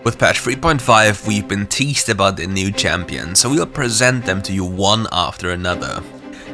With patch 3.5 we've been teased about the new champions, so we'll present them to you one after another.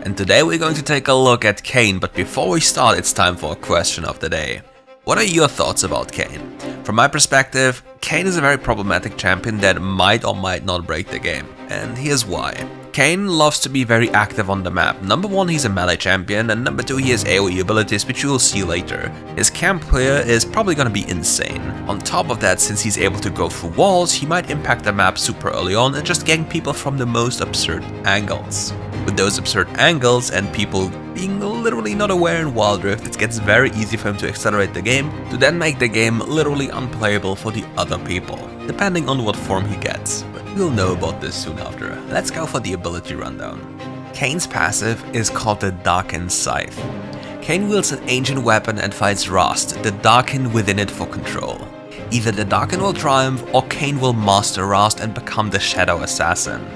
And today we're going to take a look at Kayn, but before we start it's time for a question of the day. What are your thoughts about Kayn? From my perspective, Kayn is a very problematic champion that might or might not break the game, and here's why. Kayn loves to be very active on the map. Number 1, he's a melee champion, and number 2, he has AoE abilities, which you will see later. His camp here is probably gonna be insane. On top of that, since he's able to go through walls, he might impact the map super early on and just gang people from the most absurd angles. With those absurd angles and people being literally not aware in WildRift, it gets very easy for him to accelerate the game, to then make the game literally unplayable for the other people, depending on what form he gets. But we'll know about this soon after. Let's go for the ability rundown. Kayn's passive is called the Darkened Scythe. Kayn wields an ancient weapon and fights Rast, the Darken within it for control. Either the Darken will triumph or Kayn will master Rast and become the Shadow Assassin.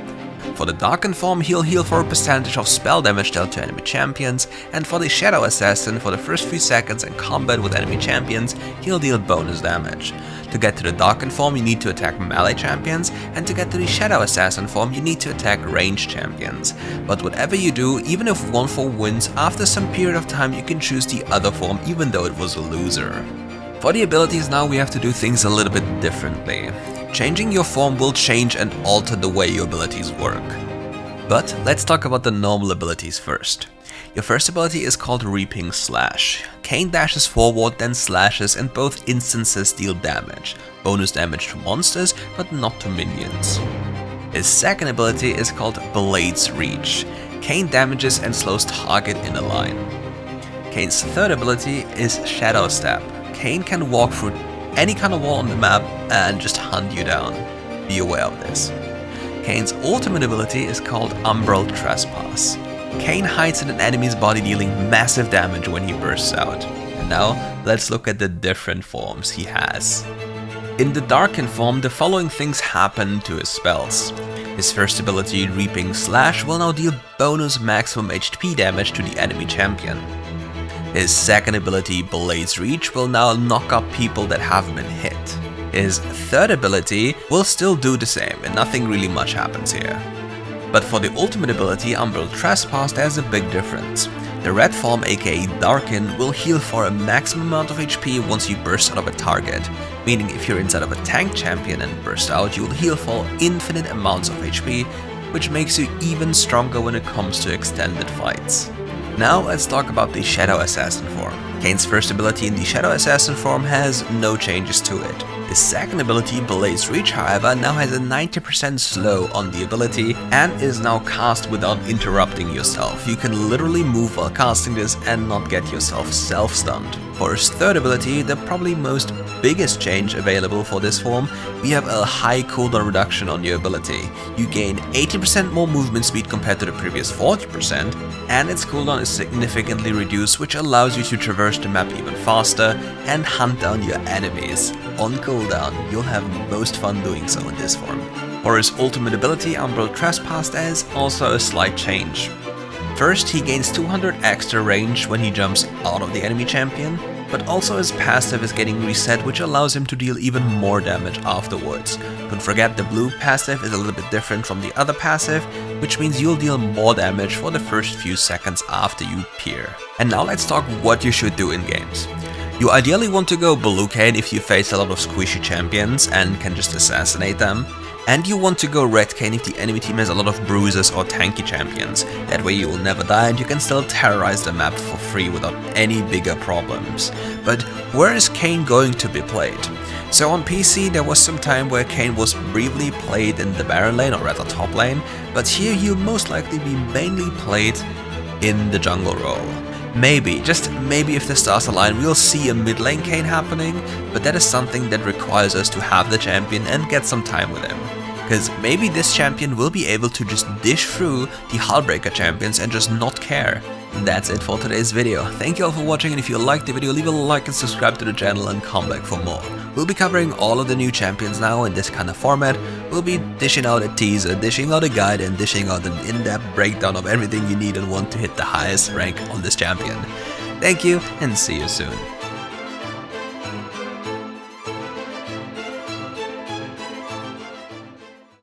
For the Darken form, he'll heal for a percentage of spell damage dealt to enemy champions, and for the Shadow Assassin, for the first few seconds in combat with enemy champions, he'll deal bonus damage. To get to the Darken form, you need to attack melee champions, and to get to the Shadow Assassin form, you need to attack ranged champions. But whatever you do, even if one form wins, after some period of time you can choose the other form even though it was a loser. For the abilities now we have to do things a little bit differently. Changing your form will change and alter the way your abilities work. But let's talk about the normal abilities first. Your first ability is called Reaping Slash. Kayn dashes forward, then slashes, and both instances deal damage. Bonus damage to monsters, but not to minions. His second ability is called Blades Reach. Kayn damages and slows target in a line. Kayn's third ability is Shadow Step. Kayn can walk through any kind of wall on the map and just hunt you down. Be aware of this. Kayn's ultimate ability is called Umbral Trespass. Kayn hides in an enemy's body, dealing massive damage when he bursts out. And now let's look at the different forms he has. In the Darken form, the following things happen to his spells. His first ability, Reaping Slash, will now deal bonus maximum HP damage to the enemy champion. His second ability, Blades Reach, will now knock up people that haven't been hit. His third ability will still do the same, and nothing really much happens here. But for the ultimate ability, Umbral Trespass, there's a big difference. The red form, aka Darken, will heal for a maximum amount of HP once you burst out of a target, meaning if you're inside of a tank champion and burst out, you'll heal for infinite amounts of HP, which makes you even stronger when it comes to extended fights. Now let's talk about the Shadow Assassin form. Kayn's first ability in the Shadow Assassin form has no changes to it. His second ability, Blades Reach, however, now has a 90% slow on the ability and is now cast without interrupting yourself. You can literally move while casting this and not get yourself self-stunned. For his third ability, the probably most biggest change available for this form, we have a high cooldown reduction on your ability. You gain 80% more movement speed compared to the previous 40%, and its cooldown is significantly reduced, which allows you to traverse the map even faster and hunt down your enemies. On cooldown, you'll have most fun doing so in this form. For his ultimate ability, Umbral Trespass, there is also a slight change. First, he gains 200 extra range when he jumps out of the enemy champion, but also his passive is getting reset, which allows him to deal even more damage afterwards. Don't forget, the blue passive is a little bit different from the other passive, which means you'll deal more damage for the first few seconds after you peer. And now let's talk what you should do in games. You ideally want to go blue Kayn if you face a lot of squishy champions and can just assassinate them. And you want to go red Kayn if the enemy team has a lot of bruisers or tanky champions. That way you will never die and you can still terrorize the map for free without any bigger problems. But where is Kayn going to be played? So on PC there was some time where Kayn was briefly played in the Baron lane, or rather top lane, but here he'll most likely be mainly played in the jungle role. Maybe, just maybe if the stars align, we'll see a mid lane Kayn happening, but that is something that requires us to have the champion and get some time with him. Because maybe this champion will be able to just dish through the Hullbreaker champions and just not care. And that's it for today's video. Thank you all for watching, and if you liked the video, leave a like and subscribe to the channel and come back for more. We'll be covering all of the new champions now in this kind of format. We'll be dishing out a teaser, dishing out a guide, and dishing out an in-depth breakdown of everything you need and want to hit the highest rank on this champion. Thank you, and see you soon.